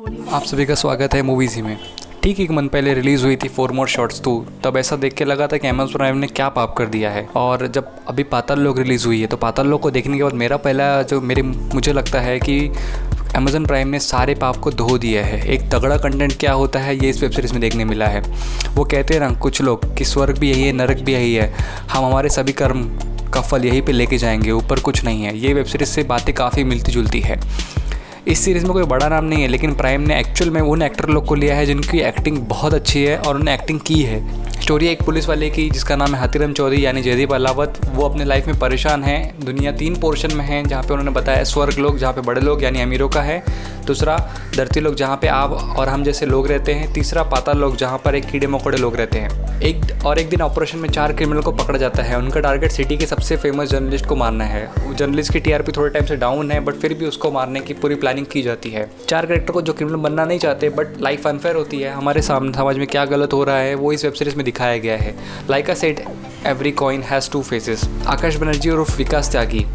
आप सभी का स्वागत है मूवीज़ ही में। ठीक एक मंथ पहले रिलीज़ हुई थी 4 मोर शॉट्स 2। तब ऐसा देख के लगा था कि अमेज़न प्राइम ने क्या पाप कर दिया है। और जब अभी पाताल लोक रिलीज़ हुई है तो पाताल लोक को देखने के बाद मेरा पहला जो मुझे लगता है कि अमेज़न प्राइम ने सारे पाप को धो दिया है। एक तगड़ा कंटेंट क्या होता है ये इस वेब सीरीज़ में देखने मिला है। वो कहते हैं ना कुछ लोग कि स्वर्ग भी यही है, नरक भी यही है, हम हमारे सभी कर्म का फल यहीं पे लेके जाएंगे, ऊपर कुछ नहीं है। ये वेब सीरीज़ से बातें काफ़ी मिलती जुलती है। इस सीरीज़ में कोई बड़ा नाम नहीं है, लेकिन प्राइम ने एक्चुअल में उन एक्टर लोग को लिया है जिनकी एक्टिंग बहुत अच्छी है और उन्होंने एक्टिंग की है। स्टोरी एक पुलिस वाले की जिसका नाम है हाथीराम चौधरी यानी जयदीप अहलावत। वो अपने लाइफ में परेशान है। दुनिया 3 पोर्शन में है जहाँ पे उन्होंने बताया स्वर्ग लोग जहाँ पे बड़े लोग यानी अमीरों का है, दूसरा धरती लोग जहाँ पे आप और हम जैसे लोग रहते हैं, तीसरा पाताल लोग जहाँ पर एक कीड़े मकोड़े लोग रहते हैं। एक दिन ऑपरेशन में 4 क्रिमिनल को पकड़ा जाता है। उनका टारगेट सिटी के सबसे फेमस जर्नलिस्ट को मारना है। जर्नलिस्ट की टीआरपी थोड़े टाइम से डाउन है, बट फिर भी उसको मारने की पूरी प्लानिंग की जाती है। 4 कैरेक्टर को जो क्रिमिनल बनना नहीं चाहते, बट लाइफ अनफेयर होती है। हमारे सामने समाज में क्या गलत हो रहा है वो इस वेब सीरीज़ में दिखाया गया है। Like I said, every coin has 2 faces. Akash Banerjee और विकास त्यागी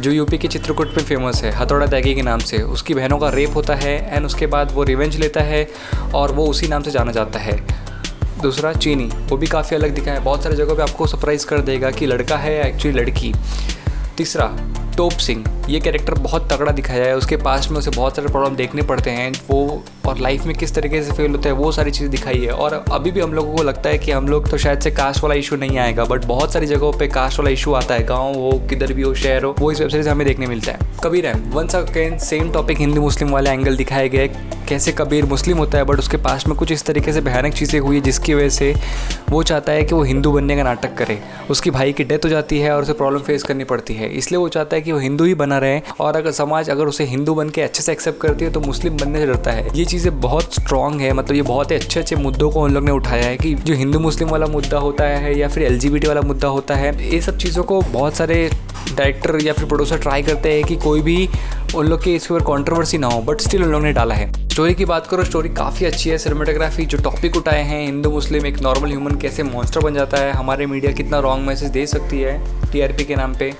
जो यूपी के चित्रकूट में फेमस है हथौड़ा त्यागी के नाम से, उसकी बहनों का रेप होता है एंड उसके बाद वो रिवेंज लेता है और वो उसी नाम से जाना जाता है। दूसरा चीनी, वो भी काफ़ी अलग दिखा है, बहुत सारी जगहों पे आपको सरप्राइज़ कर देगा कि लड़का है या एक्चुअली लड़की। तीसरा टोप सिंह, ये कैरेक्टर बहुत तगड़ा दिखाया है। उसके पास्ट में उसे बहुत सारे प्रॉब्लम देखने पड़ते हैं वो, और लाइफ में किस तरीके से फेल होता है वो सारी चीज़ें दिखाई है। और अभी भी हम लोगों को लगता है कि हम लोग तो शायद से कास्ट वाला इशू नहीं आएगा, बट बहुत सारी जगहों पे कास्ट वाला इशू आता है। गांव हो, किधर भी हो, शहर हो, वो इस वेब सीरीज हमें देखने मिलता है। कबीर है, once again same topic, Hindu Muslim वाला एंगल दिखाया गया है। कैसे कबीर मुस्लिम होता है बट उसके पास्ट में कुछ इस तरीके से भयानक चीज़ें हुई है जिसकी वजह से वो चाहता है कि वो हिंदू बनने का नाटक करे। उसकी भाई की डेथ हो जाती है और उसे प्रॉब्लम फेस करनी पड़ती है, इसलिए वो चाहता है कि वो हिंदू ही बना रहे। और अगर समाज अगर उसे हिंदू बन के अच्छे से एक्सेप्ट करती है तो मुस्लिम बनने से डरता है। ये चीज़ें बहुत स्ट्रॉन्ग है, मतलब ये बहुत ही अच्छे अच्छे मुद्दों को उन लोग ने उठाया है कि जो हिंदू मुस्लिम वाला मुद्दा होता है या फिर LGBT वाला मुद्दा होता है, ये सब चीज़ों को बहुत सारे डायरेक्टर या फिर प्रोड्यूसर ट्राई करते हैं कि कोई भी उन लोग के इसके ऊपर कंट्रोवर्सी ना हो, बट स्टिल उन लोग ने डाला है। स्टोरी की बात करो, स्टोरी काफ़ी अच्छी है। सिनेमेटोग्राफी, जो टॉपिक उठाए हैं, हिंदू मुस्लिम, एक नॉर्मल ह्यूमन कैसे मॉन्स्टर बन जाता है, हमारे मीडिया कितना रॉन्ग मैसेज दे सकती है TRP के नाम पे।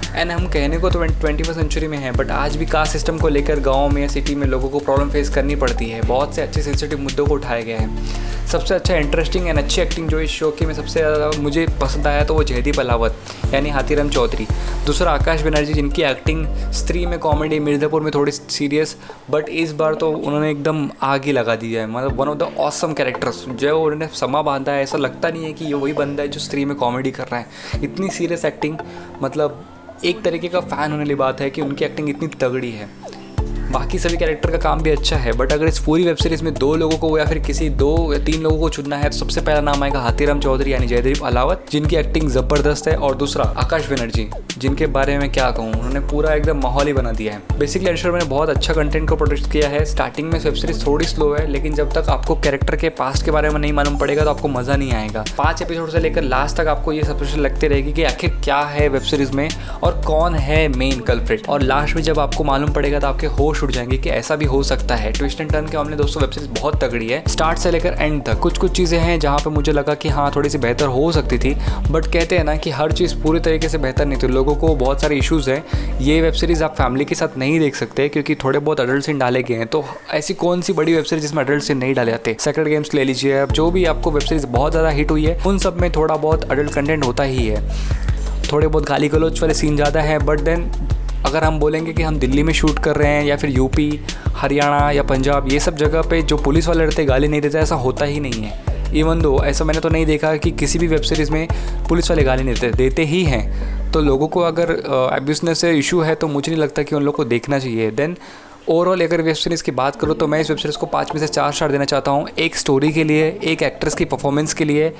एंड हम कहने को तो 21वीं सेंचुरी में है, बट आज भी कास्ट सिस्टम को लेकर गाँव में या सिटी में लोगों को प्रॉब्लम फेस करनी पड़ती है। बहुत से अच्छे सेंसिटिव मुद्दों को उठाया गया है। सबसे अच्छा इंटरेस्टिंग एंड अच्छी एक्टिंग जो इस शो की में सबसे ज़्यादा मुझे पसंद आया तो वो जयदीप अहलावत यानी हाथीराम चौधरी। दूसरा आकाश बनर्जी जिनकी एक्टिंग स्त्री में कॉमेडी, मिर्ज़ापुर में थोड़ी सीरियस, बट इस बार तो उन्होंने एकदम आग ही लगा दी है। मतलब one of the awesome characters जो उन्होंने समा बांधा है। ऐसा लगता नहीं है कि ये वही बंदा है जो स्त्री में कॉमेडी कर रहा है। इतनी सीरियस एक्टिंग, मतलब एक तरीके का फ़ैन होने वाली बात है कि उनकी एक्टिंग इतनी तगड़ी है। बाकी सभी कैरेक्टर का काम भी अच्छा है, बट अगर इस पूरी वेब सीरीज़ में 2 लोगों को या फिर किसी 2 या 3 लोगों को चुनना है तो सबसे पहला नाम आएगा हाथीराम चौधरी यानी जयदीप अहलावत जिनकी एक्टिंग ज़बरदस्त है, और दूसरा आकाश बनर्जी जिनके बारे में क्या कहूँ, उन्होंने पूरा एकदम माहौल ही बना दिया है। बेसिकली अनुष्का ने बहुत अच्छा कंटेंट को प्रोड्यूस किया है। स्टार्टिंग में वेब सीरीज़ थोड़ी स्लो है, लेकिन जब तक आपको कैरेक्टर के पास्ट के बारे में नहीं मालूम पड़ेगा तो आपको मज़ा नहीं आएगा। 5 एपिसोड से लेकर लास्ट तक आपको ये सस्पेंस लगती रहेगी कि आखिर क्या है वेब सीरीज़ में और कौन है मेन कल्प्रिट। और लास्ट में जब आपको मालूम पड़ेगा तो आपके होश उड़ जाएंगे कि ऐसा भी हो सकता है। ट्विस्ट एंड टर्न के मामले दोस्तों वेब सीरीज बहुत तगड़ी है, स्टार्ट से लेकर एंड तक। कुछ चीज़ें हैं जहाँ पे मुझे लगा कि हाँ थोड़ी सी बेहतर हो सकती थी, बट कहते हैं ना कि हर चीज़ पूरी तरीके से बेहतर नहीं थी। लोगों को बहुत सारे इश्यूज़ हैं। ये वेब सीरीज़ आप फैमिली के साथ नहीं देख सकते क्योंकि थोड़े बहुत अडल्ट सीन डाले गए हैं। तो ऐसी कौन सी बड़ी वेब सीरीज जिसमें अडल्ट सीन नहीं डाले जाते? सेक्रेड गेम्स ले लीजिए, अब जो भी आपको वेब सीरीज बहुत ज़्यादा हिट हुई है उन सब में थोड़ा बहुत अडल्ट कंटेंट होता ही है। थोड़े बहुत गाली गलौच वाले सीन ज़्यादा है, बट देन अगर हम बोलेंगे कि हम दिल्ली में शूट कर रहे हैं या फिर यूपी, हरियाणा या पंजाब, ये सब जगह पे जो पुलिस वाले रहते गाली नहीं देते, ऐसा होता ही नहीं है। इवन दो ऐसा मैंने तो नहीं देखा कि किसी भी वेब सीरीज़ में पुलिस वाले गाली नहीं देते ही हैं। तो लोगों को अगर एब्यूज़नेस से इशू है तो मुझे नहीं लगता कि उन लोग को देखना चाहिए। देन ओवरऑल अगर वेब सीरीज़ की बात करूँ तो मैं इस वेब सीरीज़ को 5 में से 4 स्टार देना चाहता हूँ। एक स्टोरी के लिए, एक एक्ट्रेस की परफॉर्मेंस के लिए,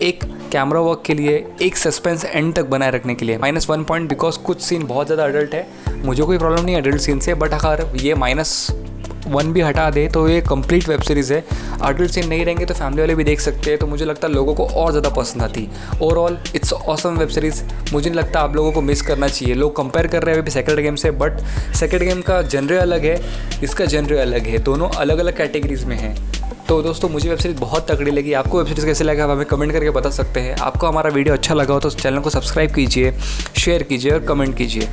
एक कैमरा वर्क के लिए, एक सस्पेंस एंड तक बनाए रखने के लिए। -1 पॉइंट बिकॉज कुछ सीन बहुत ज़्यादा अडल्ट है। मुझे कोई प्रॉब्लम नहीं है अडल्ट सीन से, बट अगर ये -1 भी हटा दे तो ये कंप्लीट वेब सीरीज़ है। अडल्ट सीन नहीं रहेंगे तो फैमिली वाले भी देख सकते हैं, तो मुझे लगता है लोगों को और ज़्यादा पसंद आती। Overall it's awesome web series. मुझे नहीं लगता आप लोगों को मिस करना चाहिए। लोग कंपेयर कर रहे हैं अभी सेक्रेड गेम से, बट सेक्रेड गेम का जेनरे अलग है, इसका जेनरे अलग है, दोनों अलग अलग कैटेगरीज में हैं। तो दोस्तों मुझे वेब सीरीज़ बहुत तगड़ी लगी। आपको वेब सीरीज़ कैसे लगा आप हमें कमेंट करके बता सकते हैं। आपको हमारा वीडियो अच्छा लगा हो तो चैनल को सब्सक्राइब कीजिए, शेयर कीजिए और कमेंट कीजिए।